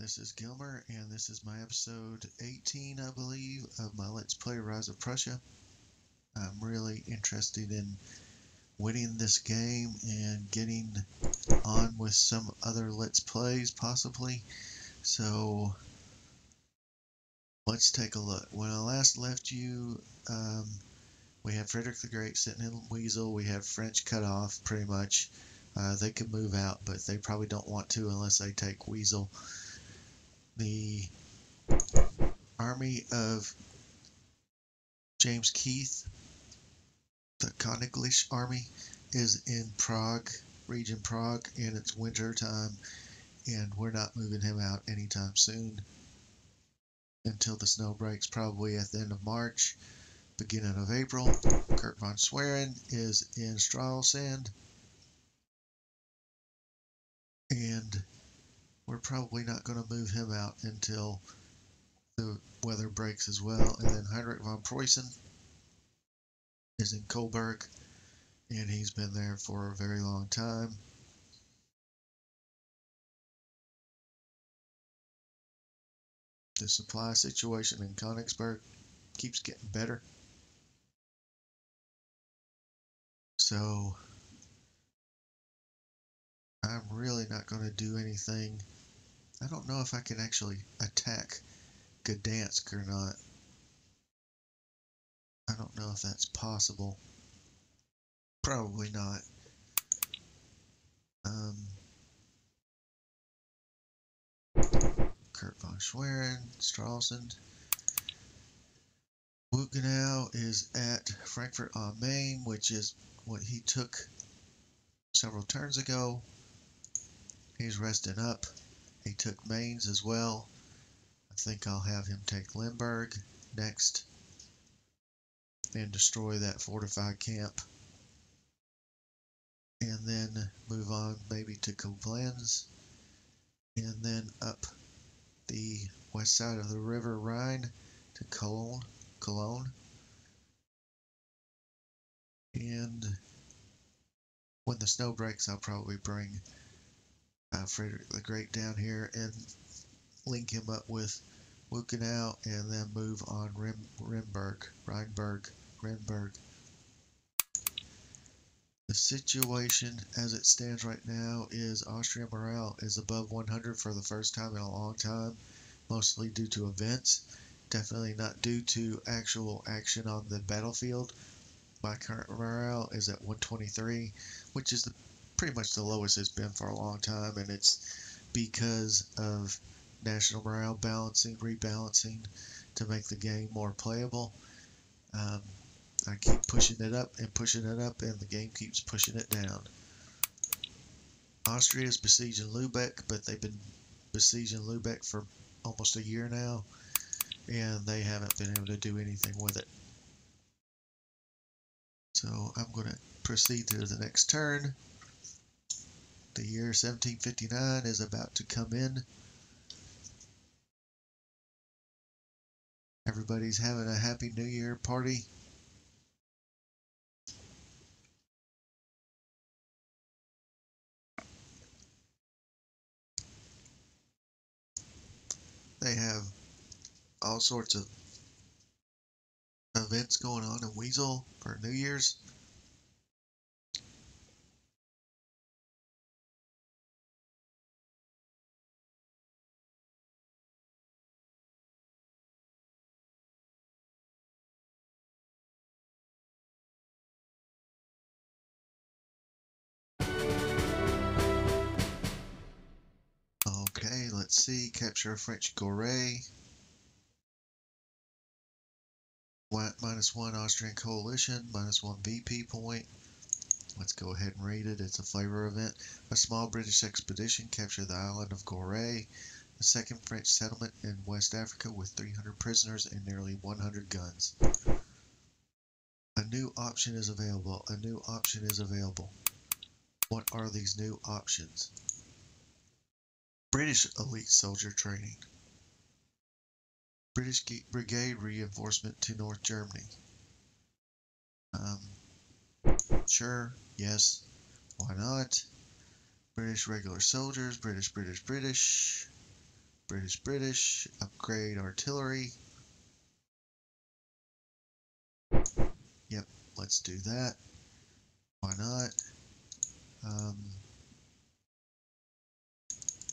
This is Gilmer, and this is my episode 18, I believe, of my Let's Play Rise of Prussia. I'm really interested in winning this game and getting on with some other Let's Plays, possibly. So, let's take a look. When I last left you, we had Frederick the Great sitting in Weasel. We had French cut off, pretty much. They could move out, but they probably don't want to unless they take Weasel. The army of James Keith, the Königlish army, is in Prague, region Prague, and it's winter time, and we're not moving him out anytime soon until the snow breaks, probably at the end of March, beginning of April. Kurt von Schwerin is in Stralsund, and we're probably not going to move him out until the weather breaks as well. And then Heinrich von Preußen is in Coburg, and he's been there for a very long time. The supply situation in Königsberg keeps getting better. So I'm really not going to do anything. I don't know if I can actually attack Gdansk or not. I don't know if that's possible. Probably not. Kurt von Schwerin, Stralsund. Luchese is at Frankfurt on Main, which is what he took several turns ago. He's resting up. He took Mainz as well. I think I'll have him take Limburg next and destroy that fortified camp. And then move on maybe to Koblenz. And then up the west side of the river Rhine to Cologne. And when the snow breaks, I'll probably bring Frederick the Great down here and link him up with Luchese, and then move on Rheinberg. The situation as it stands right now is Austrian morale is above 100 for the first time in a long time, mostly due to events, definitely not due to actual action on the battlefield. My current morale is at 123, which is pretty much the lowest it's been for a long time, and it's because of national morale rebalancing to make the game more playable. I keep pushing it up, and the game keeps pushing it down. Austria is besieging Lubeck, but they've been besieging Lubeck for almost a year now, and they haven't been able to do anything with it. So I'm going to proceed to the next turn. The year 1759 is about to come in. Everybody's having a Happy New Year party. They have all sorts of events going on in Weasel for New Year's. Okay, let's see. Capture a French Gorée. -1 Austrian coalition, -1 VP point. Let's go ahead and read it. It's a flavor event. A small British expedition captured the island of Gorée, the second French settlement in West Africa with 300 prisoners and nearly 100 guns. A new option is available. A new option is available. What are these new options? British elite soldier training. British brigade reinforcement to North Germany. Sure, yes, why not? British regular soldiers, British. British, upgrade artillery. Yep, let's do that. Why not?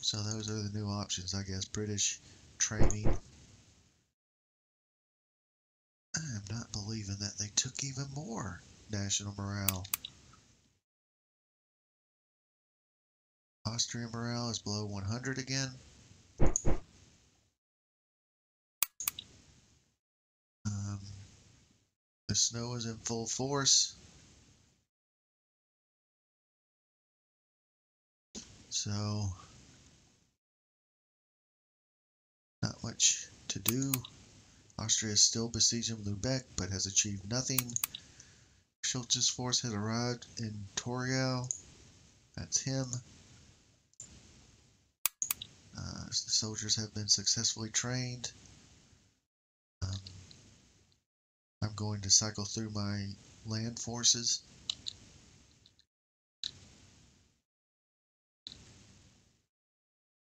So those are the new options, I guess. British training. I am not believing that they took even more national morale. Austrian morale is below 100 again. The snow is in full force. So, not much to do. Austria is still besieging Lubeck, but has achieved nothing. Schultz's force has arrived in Torgau. That's him. The soldiers have been successfully trained. I'm going to cycle through my land forces.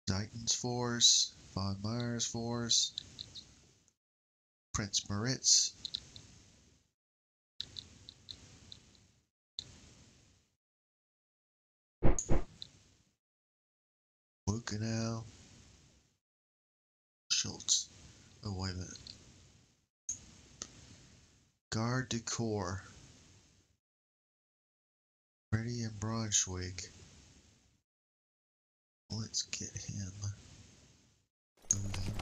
Ziethen's force, von Meyer's force, Prince Moritz, Lukenau, Schultz. Oh, wait a minute. Garde du Corps. Ready in Braunschweig. Let's get him moving.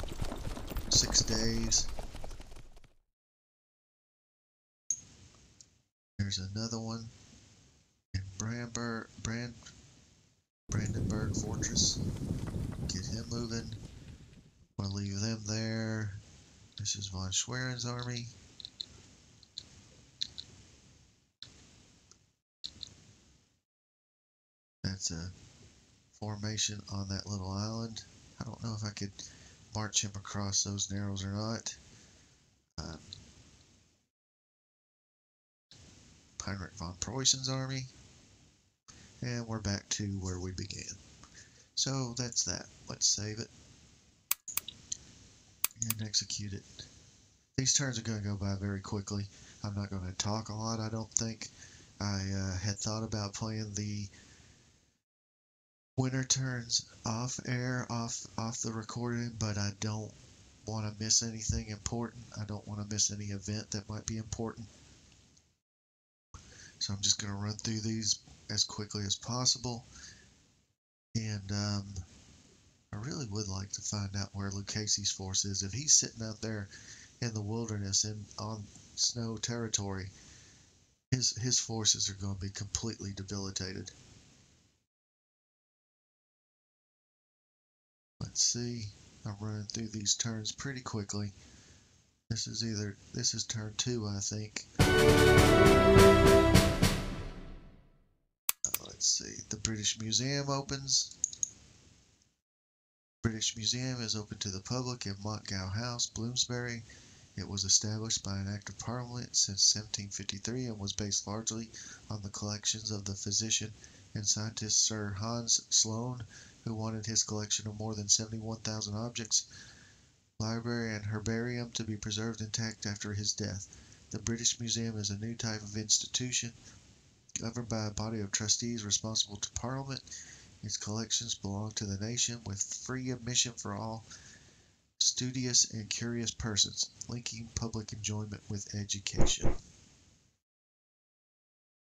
6 days. There's another one in Brandenburg Fortress. Get him moving. We'll leave them there. This is von Schwerin's army. That's a formation on that little island. I don't know if I could march him across those narrows or not. Heinrich von Preussen's army. And we're back to where we began. So that's that. Let's save it. And execute it. These turns are going to go by very quickly. I'm not going to talk a lot, I don't think. I had thought about playing the winter turns off air, off the recording, but I don't want to miss anything important. I don't want to miss any event that might be important. So I'm just going to run through these as quickly as possible. And I really would like to find out where Luchese's force is. If he's sitting out there in the wilderness and on snow territory, his forces are going to be completely debilitated. Let's see. I'm running through these turns pretty quickly. This is turn 2, I think. Let's see. The British Museum opens. British Museum is open to the public in Montgau House, Bloomsbury. It was established by an Act of Parliament since 1753 and was based largely on the collections of the physician and scientist Sir Hans Sloane, who wanted his collection of more than 71,000 objects, library and herbarium to be preserved intact after his death. The British Museum is a new type of institution governed by a body of trustees responsible to Parliament. Its collections belong to the nation with free admission for all studious and curious persons, linking public enjoyment with education.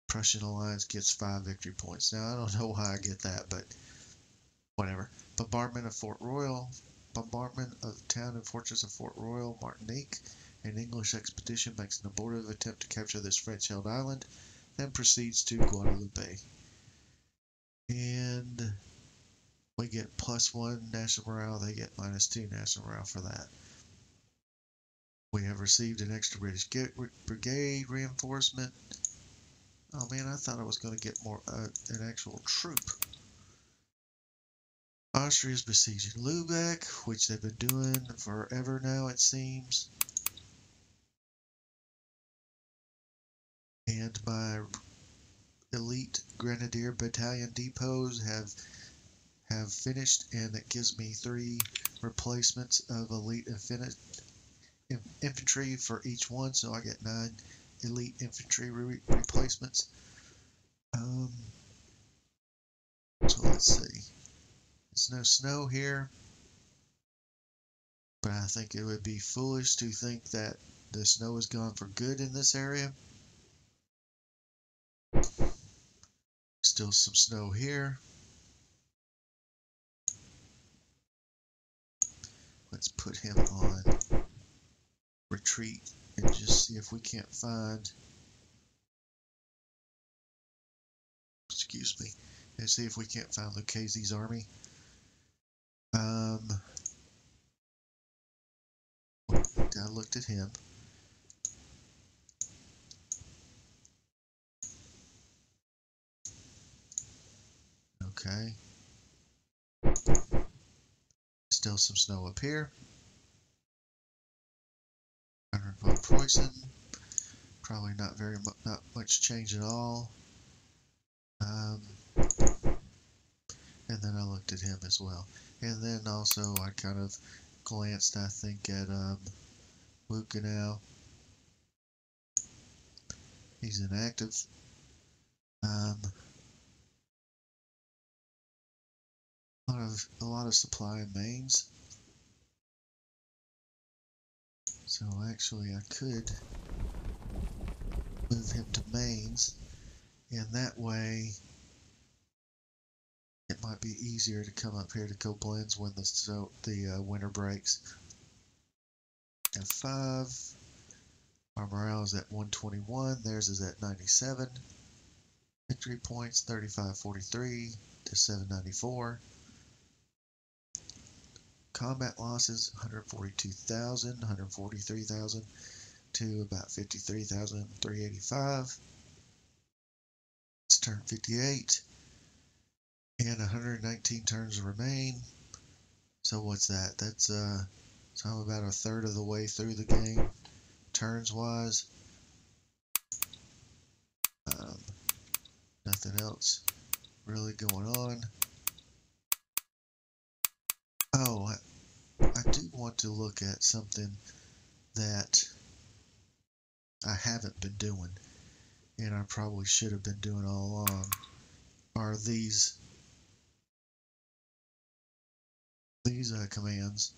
Prussian Alliance gets 5 victory points. Now, I don't know why I get that, but whatever. Bombardment of Fort Royal. Bombardment of the town and fortress of Fort Royal, Martinique. An English expedition makes an abortive attempt to capture this French-held island, then proceeds to Guadeloupe. And we get +1 national morale. They get -2 national morale for that. We have received an extra British brigade reinforcement. Oh man, I thought I was going to get more an actual troop. Austria is besieging Lubeck, which they've been doing forever now, it seems. And my elite grenadier battalion depots have have finished, and it gives me 3 replacements of elite infantry for each one, so I get 9 elite infantry replacements. So let's see. There's no snow here, but I think it would be foolish to think that the snow is gone for good in this area. Still some snow here. Let's put him on retreat and just see if we can't find, excuse me, and see if we can't find Luchese's army. I looked at him. Okay. Still some snow up here. 100 von Preußen. Probably not much change at all. And then I looked at him as well. And then also I kind of glanced, I think, at Luchese. He's inactive. A lot of supply in mains. So actually I could move him to mains, and that way it might be easier to come up here to Koblenz when the winter breaks. F5. Our morale is at 121. Theirs is at 97. Victory points 3543 to 794. Combat losses 142,000, 143,000 to about 53,385. It's turn 58. And 119 turns remain. So what's that? That's so I'm about a third of the way through the game, turns wise. Nothing else really going on. Oh, I do want to look at something that I haven't been doing, and I probably should have been doing all along. Are these commands?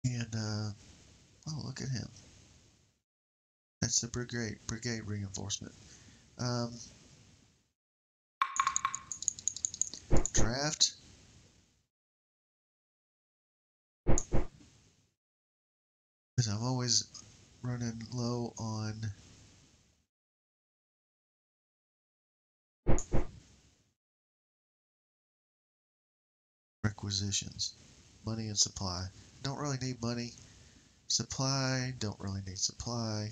And oh, look at him. That's the brigade reinforcement. Draft. Because I'm always running low on requisitions, money and supply. Don't really need money. Supply, don't really need supply.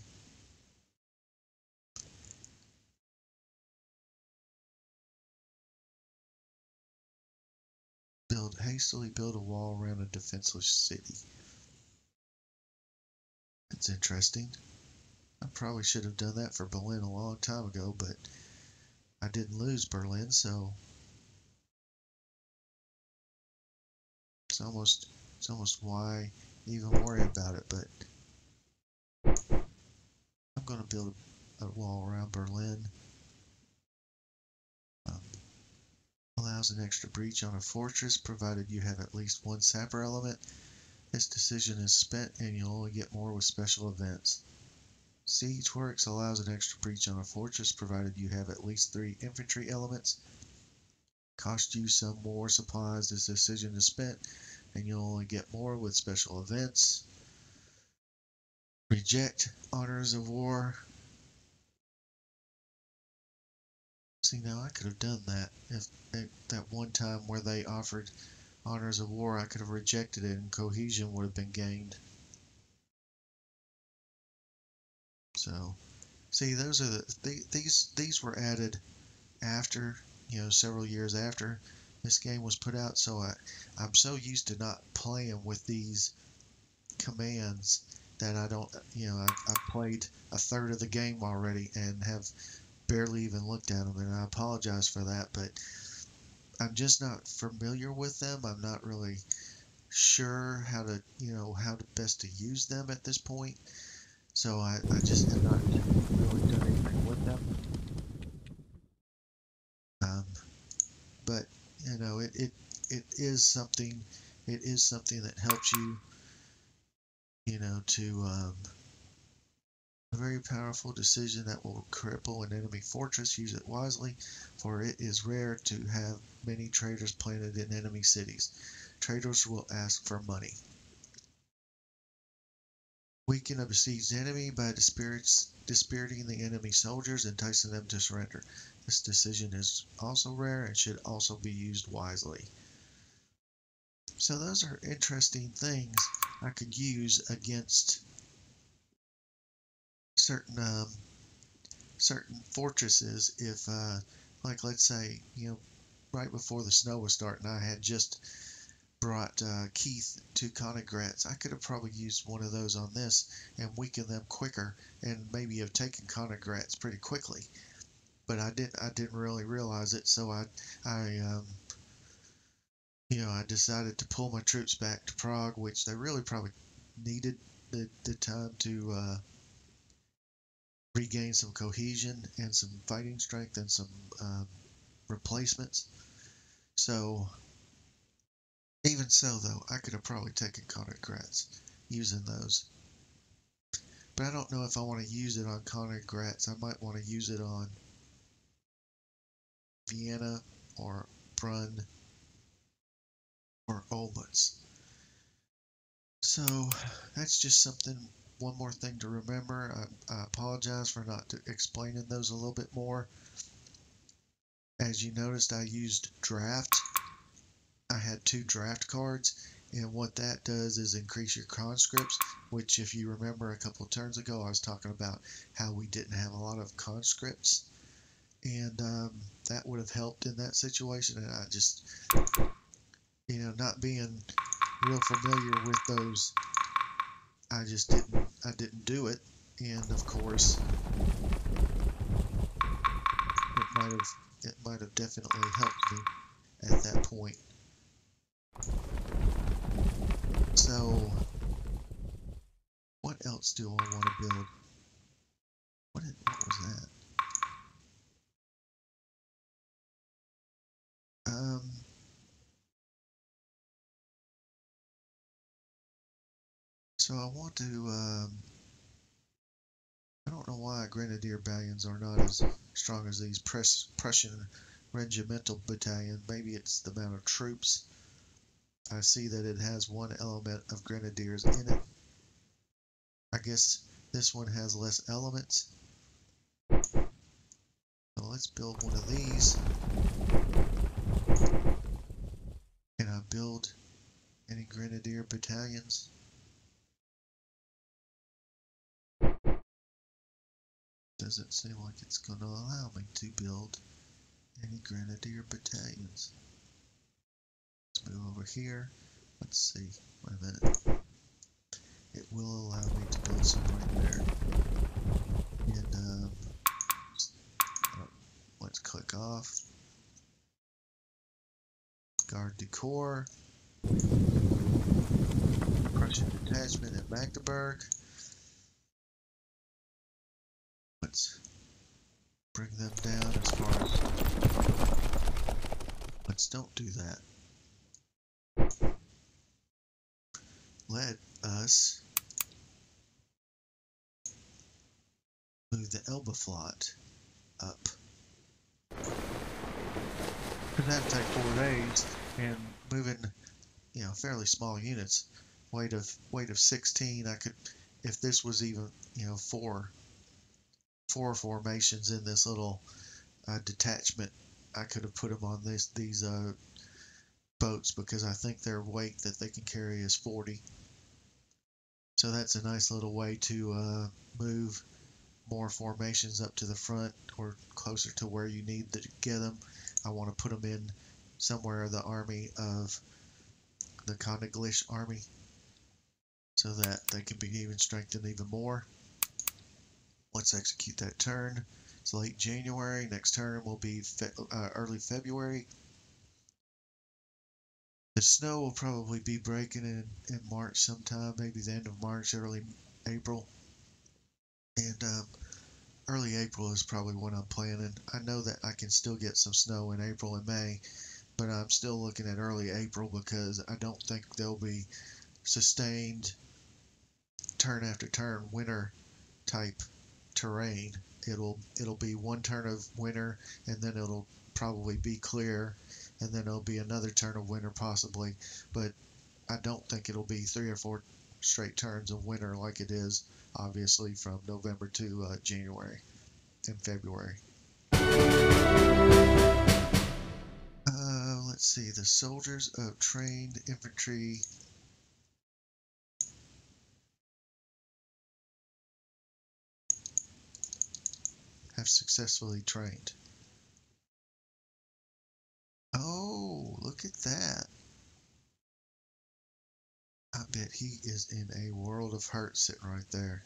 Hastily build a wall around a defenseless city. That's interesting. I probably should have done that for Berlin a long time ago, but I didn't lose Berlin, so it's almost why even worry about it. But I'm going to build a wall around Berlin. Allows an extra breach on a fortress provided you have at least one sapper element. This decision is spent and you'll only get more with special events. Siege Works allows an extra breach on a fortress provided you have at least 3 infantry elements. Cost you some more supplies. This decision is spent and you'll only get more with special events. Reject honors of war. See, now I could have done that. If that one time where they offered honors of war, I could have rejected it and cohesion would have been gained. So, see, those are these were added after, several years after this game was put out. So I'm so used to not playing with these commands that I don't, I've played a third of the game already and have barely even looked at them, and I apologize for that, but I'm just not familiar with them. I'm not really sure how to, how to best to use them at this point. So I just have not really done anything with them. Um, but it is something. It is something that helps you, to a very powerful decision that will cripple an enemy fortress. Use it wisely, for it is rare to have many traitors planted in enemy cities. Traitors will ask for money. Weaken a besieged enemy by dispiriting the enemy soldiers, enticing them to surrender. This decision is also rare and should also be used wisely. So those are interesting things I could use against certain certain fortresses if, like, let's say, right before the snow was starting, I had just brought Keith to Konigratz. I could have probably used one of those on this and weakened them quicker, and maybe have taken Konigratz pretty quickly. But I didn't really realize it, so I decided to pull my troops back to Prague, which they really probably needed the time to regain some cohesion and some fighting strength and some replacements. So even so, though, I could have probably taken Konigratz using those. But I don't know if I want to use it on Konigratz. I might want to use it on Vienna or Brunn or Olmutz. So that's just one more thing to remember. I apologize for not explaining those a little bit more. As you noticed, I used draft. I had 2 draft cards, and what that does is increase your conscripts, which, if you remember a couple of turns ago, I was talking about how we didn't have a lot of conscripts, and that would have helped in that situation. And I just, not being real familiar with those, I didn't do it, and of course, it might have definitely helped me at that point. So, what else do I want to build? What was that? So I want to, I don't know why Grenadier battalions are not as strong as these Prussian regimental battalion. Maybe it's the amount of troops. I see that it has 1 element of Grenadiers in it. I guess this one has less elements. So let's build one of these. Can I build any Grenadier battalions? Doesn't seem like it's going to allow me to build any Grenadier battalions. Let's move over here. Let's see. Wait a minute. It will allow me to build some right there. And let's click off. Guard du Corps. Prussian detachment in Magdeburg. Let's bring them down as far as. Let's don't do that. Let us move the Elbaflot up. Because that'd take 4 days, and moving, fairly small units, weight of 16. I could, if this was even, four formations in this little detachment, I could have put them on these boats, because I think their weight that they can carry is 40. So that's a nice little way to move more formations up to the front or closer to where you need to get them. I want to put them in somewhere the army of the Königlish army, so that they can be even strengthened even more. Let's execute that turn. It's late January. Next turn will be early February. The snow will probably be breaking in March sometime, maybe the end of March, early April. And early April is probably when I'm planning. I know that I can still get some snow in April and May, but I'm still looking at early April because I don't think there'll be sustained turn after turn winter type terrain. It'll be one turn of winter and then it'll probably be clear and then it'll be another turn of winter possibly, but I don't think it'll be 3 or 4 straight turns of winter like it is obviously from November to January and February. Let's see, the soldiers of trained infantry have successfully trained. Oh, look at that. I bet he is in a world of hurt sitting right there.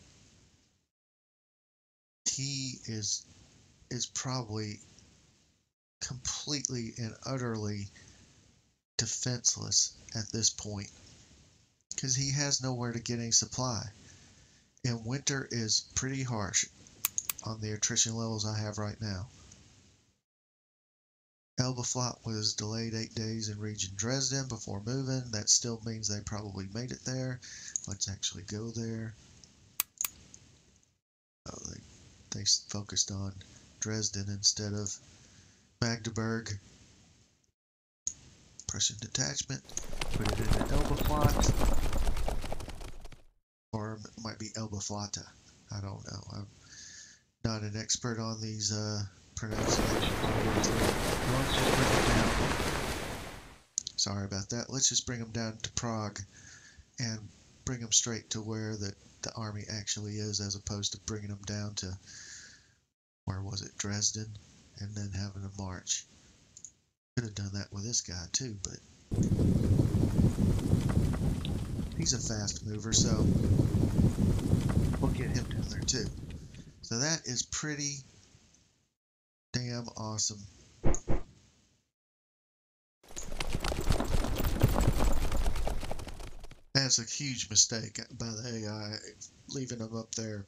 He is probably completely and utterly defenseless at this point because he has nowhere to get any supply. And winter is pretty harsh on the attrition levels I have right now. Elbaflot was delayed 8 days in region Dresden before moving. That still means they probably made it there. Let's actually go there. Oh, they focused on Dresden instead of Magdeburg. Prussian detachment. Put it into Elbaflot. Or it might be Elbaflotta. I don't know. I'm not an expert on these pronunciations. Let's just bring them down. Sorry about that. Let's just bring them down to Prague and bring them straight to where the army actually is, as opposed to bringing them down to, where was it, Dresden, and then having to march. Could have done that with this guy too, but he's a fast mover, so we'll get him down there too. So that is pretty damn awesome. That's a huge mistake by the AI, leaving them up there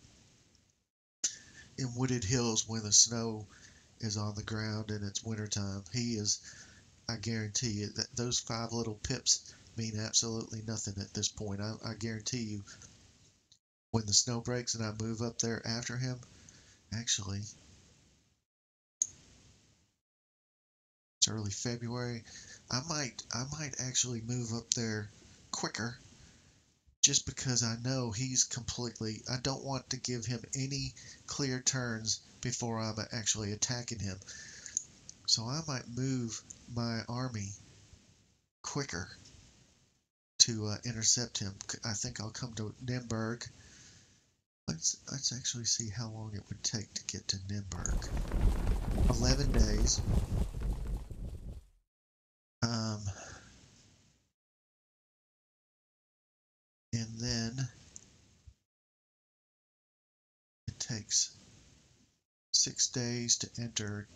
in wooded hills when the snow is on the ground and it's wintertime. I guarantee you that those 5 little pips mean absolutely nothing at this point. I guarantee you, when the snow breaks and I move up there after him, actually, it's early February, I might actually move up there quicker, just because I know he's completely, I don't want to give him any clear turns before I'm actually attacking him. So I might move my army quicker to intercept him. I think I'll come to Nymburk. Let's actually see how long it would take to get to Nymburk. 11 days. And then it takes 6 days to enter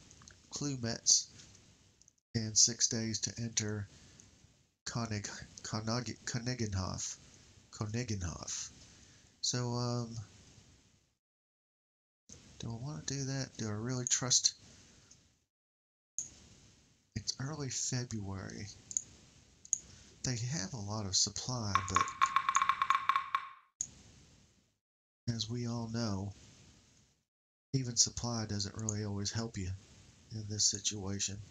Klumetz and 6 days to enter Koenigenhof. So, do I want to do that? Do I really trust? It's early February. They have a lot of supply, but as we all know, even supply doesn't really always help you in this situation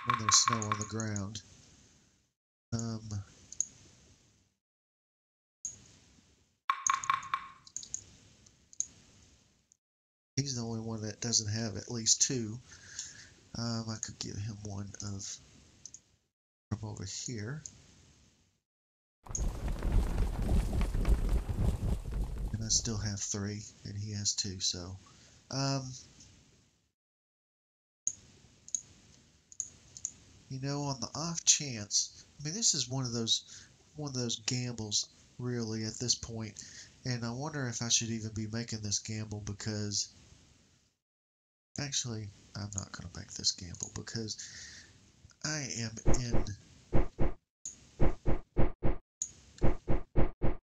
when there's snow on the ground. He's the only one that doesn't have at least 2. I could give him one from over here. And I still have 3, and he has 2, so you know, on the off chance, I mean, this is one of those gambles really at this point, and I wonder if I should even be making this gamble, because actually I'm not going to make this gamble, because I am in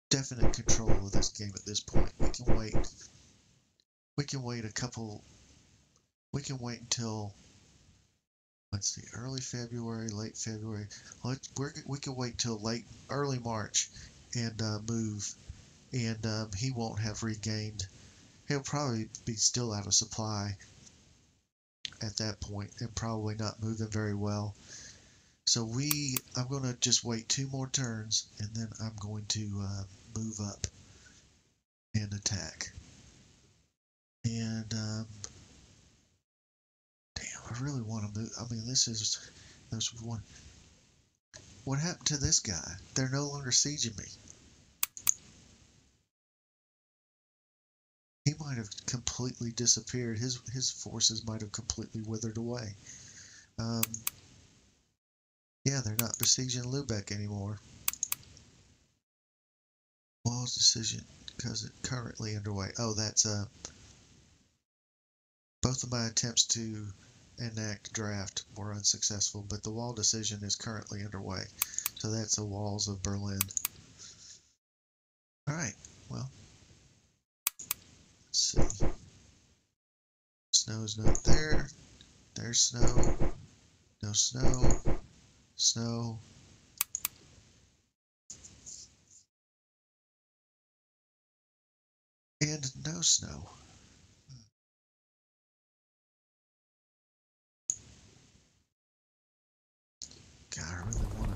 definite control of this game at this point. We can wait. We can wait a couple. We can wait until, let's see, early February, late February. We can wait till early March, and move, and he won't have regained. He'll probably be still out of supply at that point, and probably not moving very well. So I'm going to just wait 2 more turns, and then I'm going to move up and attack. And damn, I really want to move. I mean, there's one. What happened to this guy? They're no longer sieging me. He might have completely disappeared. His forces might have completely withered away. Yeah, they're not besieging Lubeck anymore. Wall's decision, because it's currently underway. Oh, that's both of my attempts to enact draft were unsuccessful, but the wall decision is currently underway. So that's the walls of Berlin. Alright, well, let's see. Snow's not there. There's snow. No snow. Snow. And no snow. God, I really want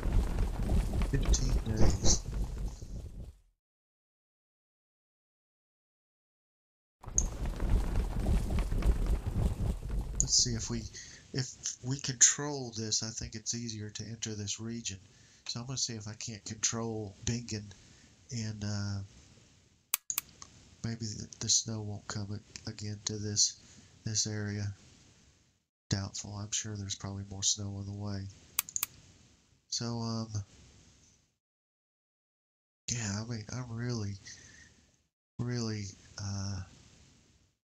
it. 15 days. Let's see if we control this. I think it's easier to enter this region. So I'm going to see if I can't control Bingen, and maybe the snow won't come again to this area. Doubtful. I'm sure there's probably more snow on the way. So yeah, I mean, I'm really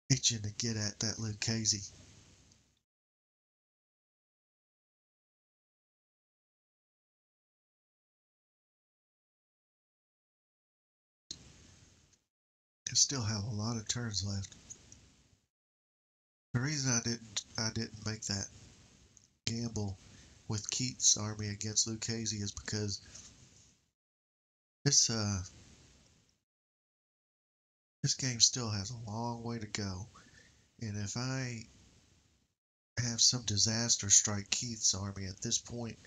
itching to get at that Luchese. I still have a lot of turns left. The reason I didn't make that gamble with Keith's army against Luchese is because this game still has a long way to go, and if I have some disaster strike Keith's army at this point,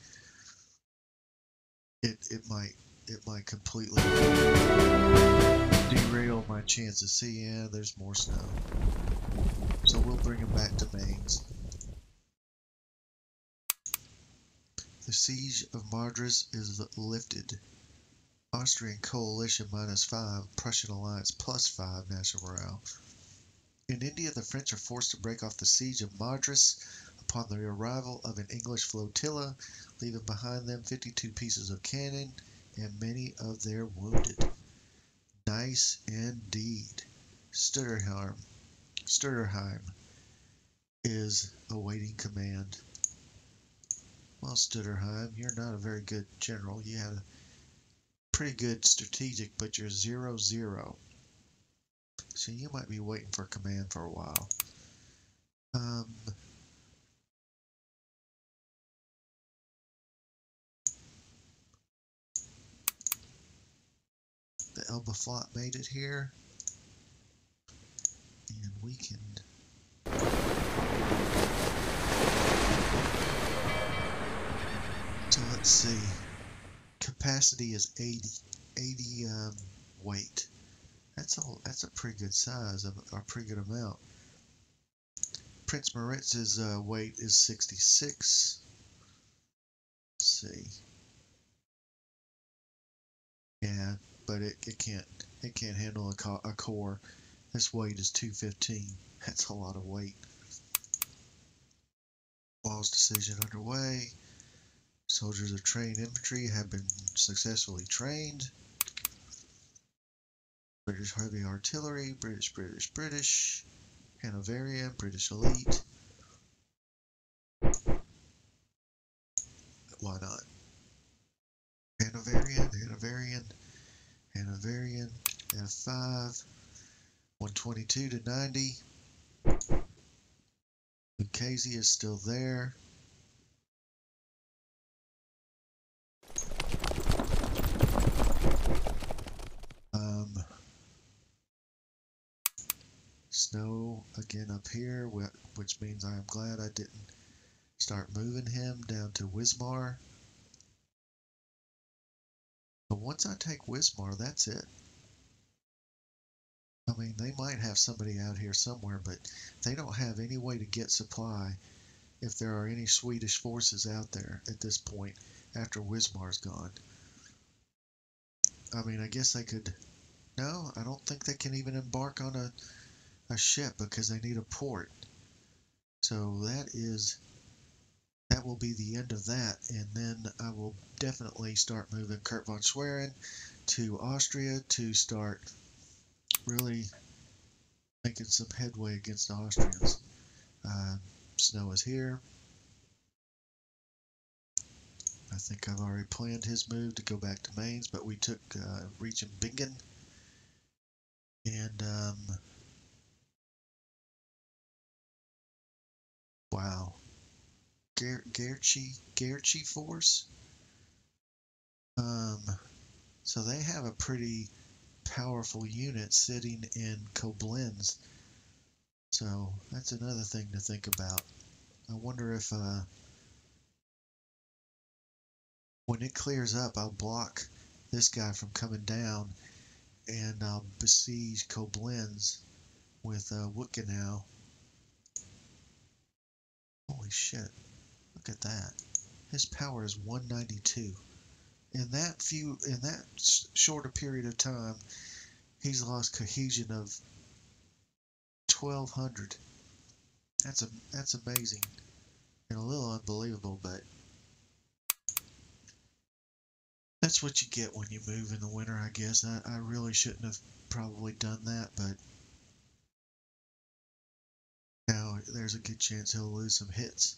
it might completely derail my chances. See, yeah, there's more snow, so we'll bring him back to Mainz. The siege of Madras is lifted. Austrian coalition -5, Prussian alliance +5 national morale. In India, the French are forced to break off the siege of Madras upon the arrival of an English flotilla, leaving behind them 52 pieces of cannon and many of their wounded. Nice indeed. Stutterheim is awaiting command. Well, Stutterheim, you're not a very good general. You have a pretty good strategic, but you're 0-0. So you might be waiting for command for a while. The Elba Flot made it here. And we can... So let's see. Capacity is 80 weight. That's a pretty good size, a pretty good amount. Prince Moritz's weight is 66. Let's see. Yeah, but it can't handle a core. This weight is 215. That's a lot of weight. Wall's decision underway. Soldiers of trained infantry have been successfully trained. British heavy artillery, British, Hanoverian, British elite. why not? Hanoverian, Hanoverian, Hanoverian, F5, 122 to 90. Luchese is still there. Snow again up here, which means I am glad I didn't start moving him down to Wismar. But once I take Wismar, that's it. I mean, they might have somebody out here somewhere, but they don't have any way to get supply if there are any Swedish forces out there at this point after Wismar's gone. I mean, I guess they could... No, I don't think they can even embark on a ship because they need a port. So that will be the end of that, and then I will definitely start moving Kurt von Schwerin to Austria to start really making some headway against the Austrians. Snow is here. I think I've already planned his move to go back to Mainz, but we took region Bingen, and wow, Gerchi force. So they have a pretty powerful unit sitting in Koblenz. So that's another thing to think about. I wonder if when it clears up, I'll block this guy from coming down, and I'll besiege Koblenz with Wutgenau. Holy shit! Look at that. His power is 192. In that shorter period of time, he's lost cohesion of 1,200. That's amazing and a little unbelievable, but that's what you get when you move in the winter, I guess. I really shouldn't have probably done that, but now there's a good chance he'll lose some hits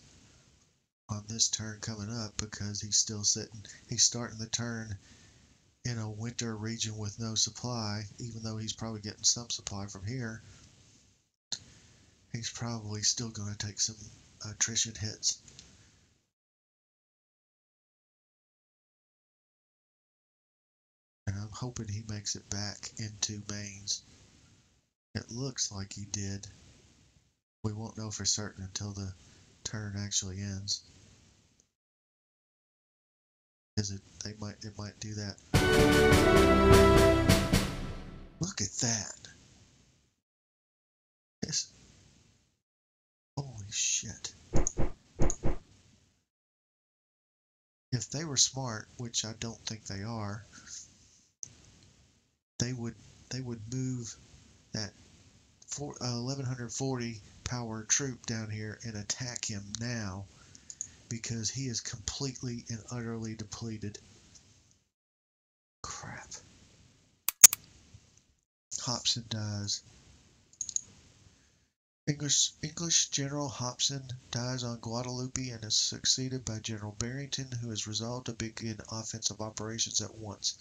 on this turn coming up because he's starting the turn in a winter region with no supply, even though he's probably getting some supply from here. He's probably still going to take some attrition hits. And I'm hoping he makes it back into Mainz. It looks like he did. We won't know for certain until the turn actually ends. It might do that. Look at that. Holy shit. If they were smart, which I don't think they are, they would move that 1140 power troop down here and attack him now, because he is completely and utterly depleted. Crap. Hobson dies. English General Hobson dies on Guadalupe and is succeeded by General Barrington, who is resolved to begin offensive operations at once.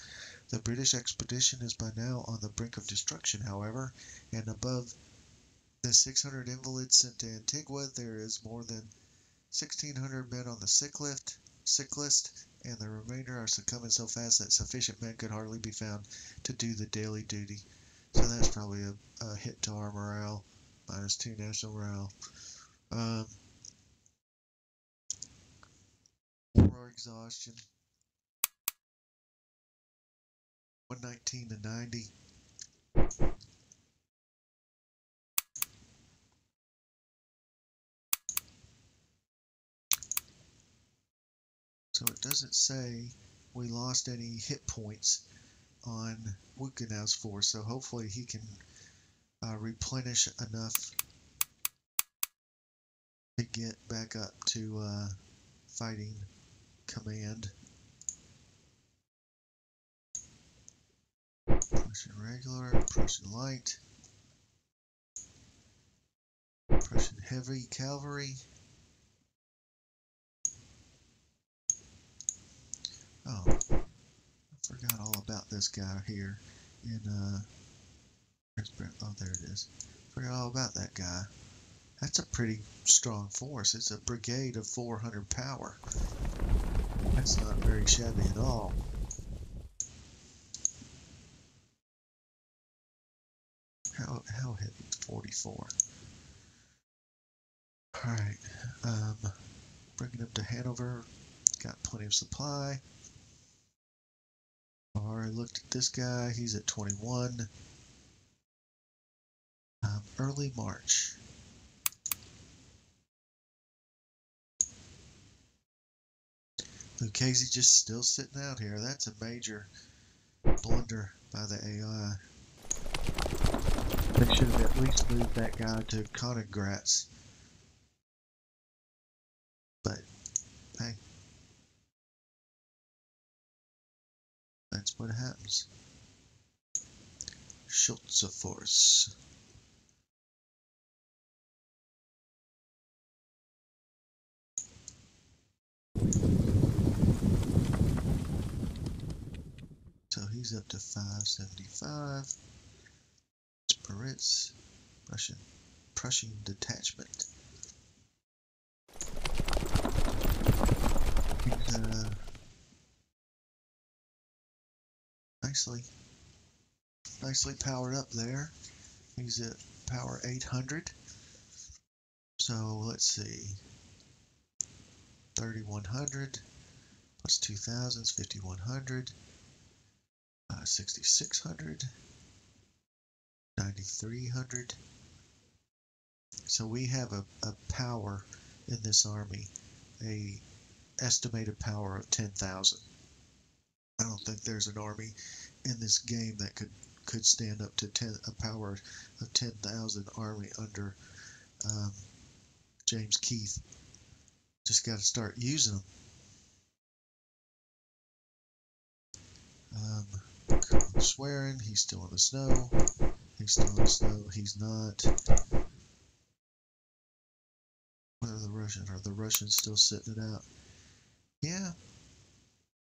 The British expedition is by now on the brink of destruction, however, and above the 600 invalids sent to Antigua, there is more than 1,600 men on the sick list, and the remainder are succumbing so fast that sufficient men could hardly be found to do the daily duty. So that's probably a hit to our morale. -2 national morale. War exhaustion. 119 to 90. So it doesn't say we lost any hit points on Wutgenau's force, so hopefully he can replenish enough to get back up to fighting command. Prussian regular, Prussian light, Prussian heavy cavalry, about this guy here in oh, there it is. Forgot all about that guy. That's a pretty strong force. It's a brigade of 400 power. That's not very shabby at all. How hit 44? Alright, bringing him to Hanover. Got plenty of supply. Already looked at this guy. He's at 21. Early March. Luchese just still sitting out here. That's a major blunder by the AI. They should have at least moved that guy to Konigratz. But, hey. That's what happens. Schulze force. So he's up to 575. Spirits, Prussian detachment. He's nicely powered up there. He's at power 800. So let's see. 3100 plus 2000 is 5100. 6600. 9300. So we have a power in this army, a estimated power of 10,000. I don't think there's an army in this game that could stand up to a power of 10,000 army under James Keith. Just got to start using them. Swearing, he's still in the snow. He's still in the snow. He's not. What are the Russians? Are the Russians still sitting it out? Yeah,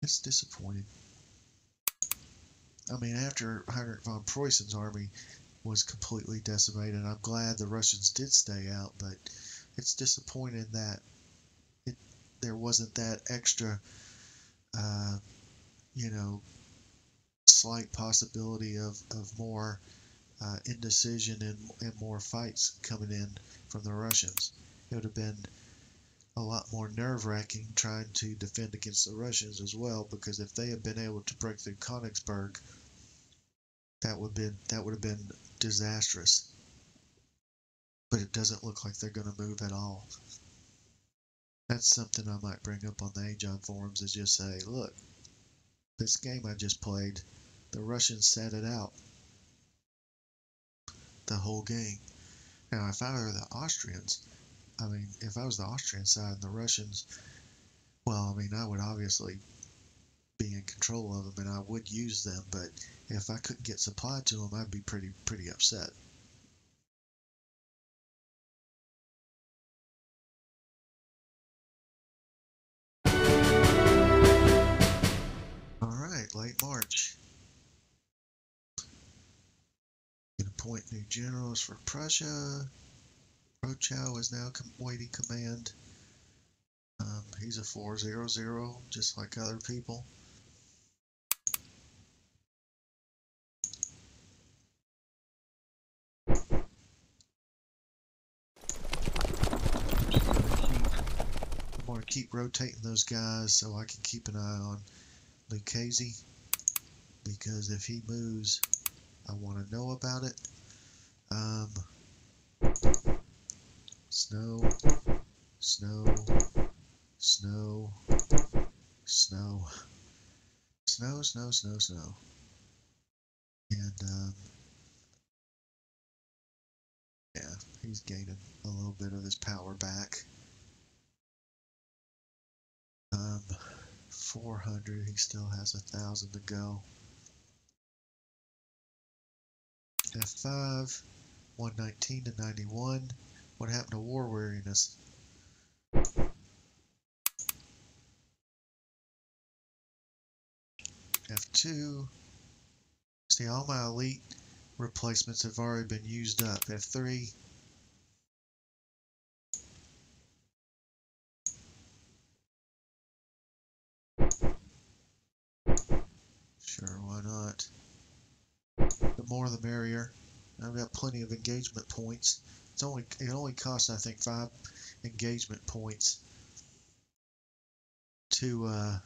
it's disappointing. I mean, after Heinrich von Preussen's army was completely decimated, I'm glad the Russians did stay out, but it's disappointing that there wasn't that extra, slight possibility of more indecision and more fights coming in from the Russians. It would have been a lot more nerve-wracking trying to defend against the Russians as well, because if they had been able to break through Königsberg, that would have been disastrous. But it doesn't look like they're going to move at all. That's something I might bring up on the Ajon forums, is just say, look, this game I just played, the Russians sat it out the whole game. Now, if I were the Austrians, if I was the Austrian side and the Russians, well, I would obviously be in control of them and I would use them, but if I couldn't get supply to them, I'd be pretty upset. Alright, late March. Gonna appoint new generals for Prussia. Rochow is now waiting command. He's a 400, just like other people. I'm gonna keep rotating those guys so I can keep an eye on Luchese, because if he moves, I want to know about it. Snow, snow, snow, snow, snow, snow, snow, snow. And yeah, he's gaining a little bit of his power back. 400, he still has 1,000 to go. F5, 119 to 91. What happened to war weariness? F2, See, all my elite replacements have already been used up. F3. Sure, why not? The more the merrier. I've got plenty of engagement points. It only costs, I think, 5 engagement points to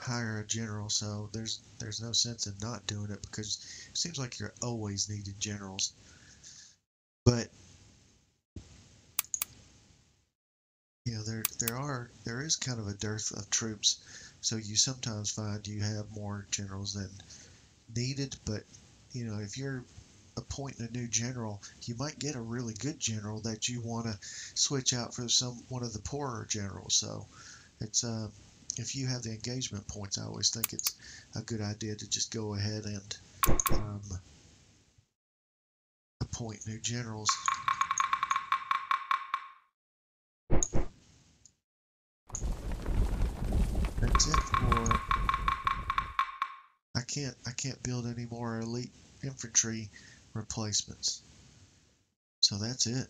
hire a general, so there's no sense in not doing it because it seems like you're always needing generals. But you know, there is kind of a dearth of troops, so you sometimes find you have more generals than needed. But you know, if you're appointing a new general, you might get a really good general that you want to switch out for one of the poorer generals. So it's if you have the engagement points, I always think it's a good idea to just go ahead and appoint new generals. That's it for. I can't build any more elite infantry replacements. So that's it.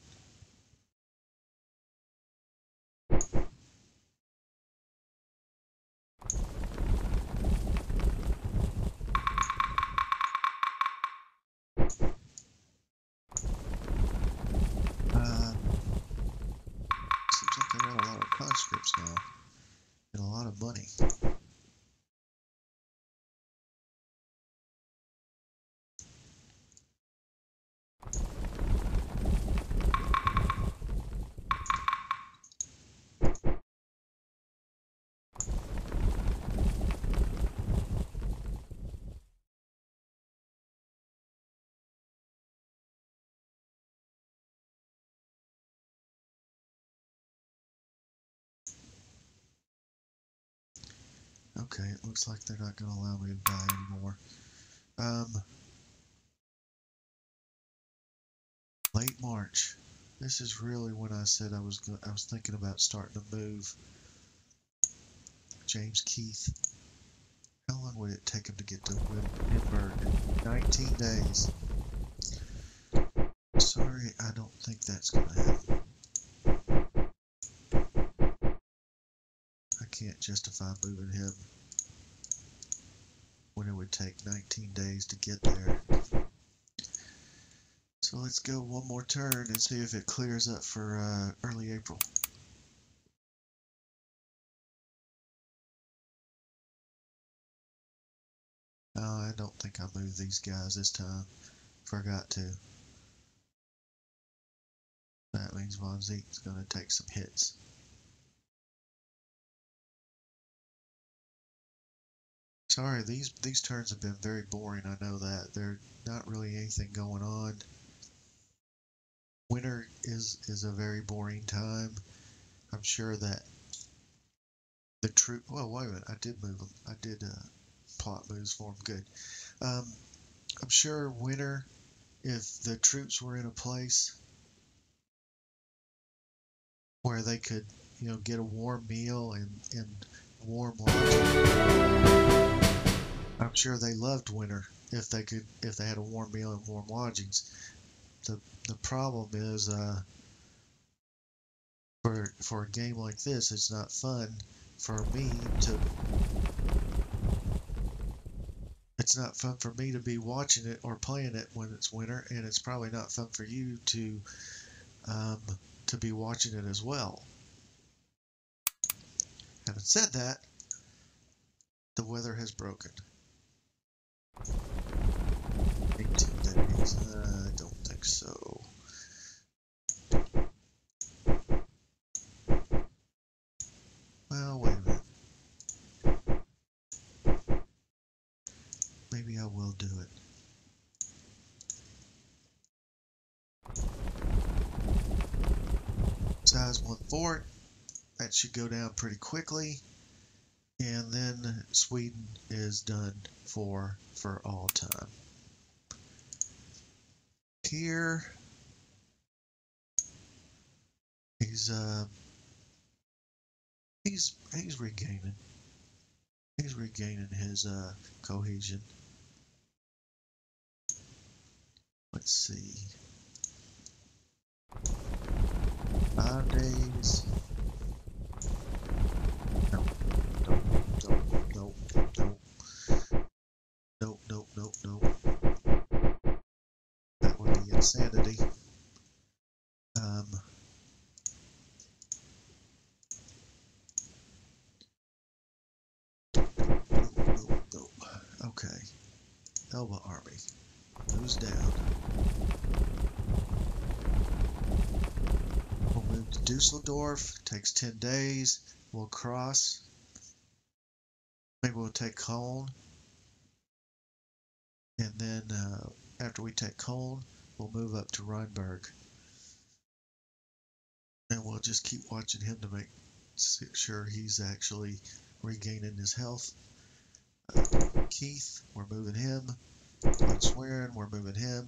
Seems like I got a lot of conscripts now and a lot of money. Okay, it looks like they're not going to allow me to buy anymore. Late March. This is really when I said I was thinking about starting to move. James Keith. How long would it take him to get to Wittenberg? 19 days. Sorry, I don't think that's going to happen. I can't justify moving him when it would take 19 days to get there. So let's go one more turn and see if it clears up for early April. I don't think I moved these guys this time. Forgot to. That means Von Zeke's going to take some hits. Sorry, these turns have been very boring. I know that. There's not really anything going on. Winter is a very boring time. I'm sure that the troop. Well, wait a minute. I did move them. I did plot moves for them. Good. I'm sure winter, if the troops were in a place where they could, you know, get a warm meal and warm lodging. I'm sure they loved winter if they had a warm meal and warm lodgings. The problem is for a game like this, it's not fun for me to. It's not fun for me to be watching it or playing it when it's winter, and it's probably not fun for you to be watching it as well. Having said that, the weather has broken. 18 days. I don't think so. Well, wait a minute. Maybe I will do it. Size 1 fort. That should go down pretty quickly. And then Sweden is done for all time. Here, he's regaining. He's regaining his cohesion. let's see. 5 days. No, no, no, no, no, no, no, no, no. That would be insanity. No, no, no. Okay. Elba Army. Goes down. We'll move to Dusseldorf. Takes 10 days. We'll cross. Maybe we'll take Cologne. And then after we take Cologne, we'll move up to Rheinberg. And we'll just keep watching him to make sure he's actually regaining his health. Keith, we're moving him. Von Schwerin, we're moving him.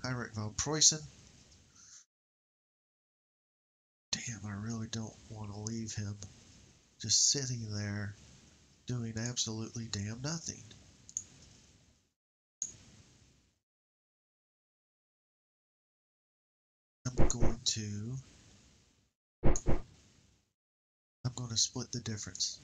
Heinrich von Preußen. Damn, I really don't want to leave him just sitting there doing absolutely damn nothing. I'm going to split the difference.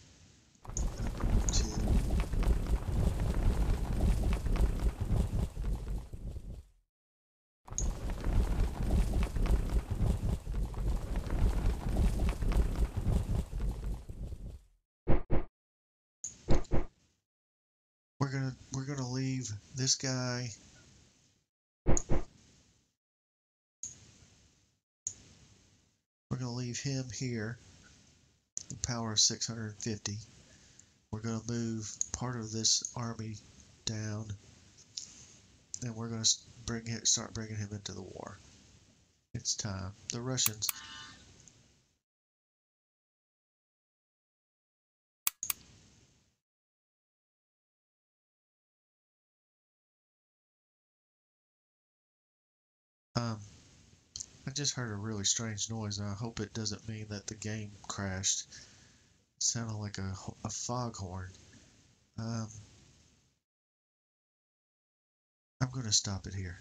We're gonna leave this guy. We're gonna leave him here. The power of 650. We're gonna move part of this army down, and we're gonna start bringing him into the war. It's time. The Russians. I just heard a really strange noise, and I hope it doesn't mean that the game crashed. It sounded like a foghorn. I'm going to stop it here.